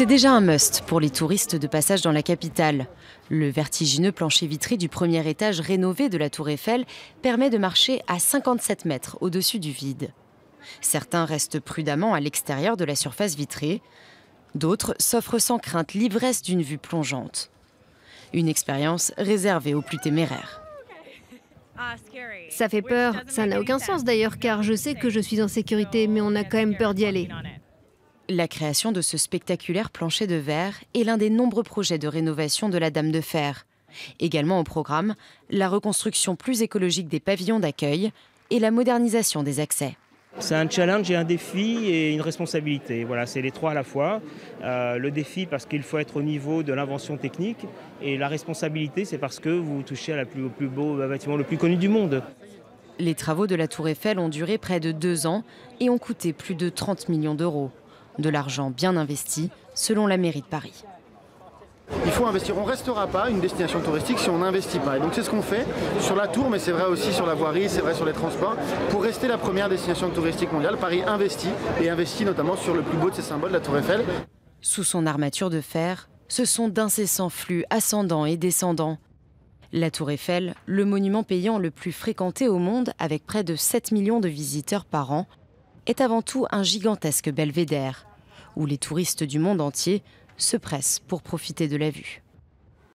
C'est déjà un must pour les touristes de passage dans la capitale. Le vertigineux plancher vitré du premier étage rénové de la Tour Eiffel permet de marcher à 57 mètres au-dessus du vide. Certains restent prudemment à l'extérieur de la surface vitrée. D'autres s'offrent sans crainte l'ivresse d'une vue plongeante. Une expérience réservée aux plus téméraires. Ça fait peur, ça n'a aucun sens d'ailleurs car je sais que je suis en sécurité mais on a quand même peur d'y aller. La création de ce spectaculaire plancher de verre est l'un des nombreux projets de rénovation de la Dame de Fer. Également au programme, la reconstruction plus écologique des pavillons d'accueil et la modernisation des accès. C'est un challenge et un défi et une responsabilité. Voilà, c'est les trois à la fois. Le défi parce qu'il faut être au niveau de l'invention technique et la responsabilité c'est parce que vous touchez au plus beau bâtiment le plus connu du monde. Les travaux de la Tour Eiffel ont duré près de 2 ans et ont coûté plus de 30 millions d'euros. De l'argent bien investi, selon la mairie de Paris. Il faut investir. On ne restera pas une destination touristique si on n'investit pas. Et donc c'est ce qu'on fait sur la Tour, mais c'est vrai aussi sur la voirie, c'est vrai sur les transports. Pour rester la première destination touristique mondiale, Paris investit, et investit notamment sur le plus beau de ses symboles, la Tour Eiffel. Sous son armature de fer, ce sont d'incessants flux ascendants et descendants. La Tour Eiffel, le monument payant le plus fréquenté au monde, avec près de 7 millions de visiteurs par an, est avant tout un gigantesque belvédère, où les touristes du monde entier se pressent pour profiter de la vue.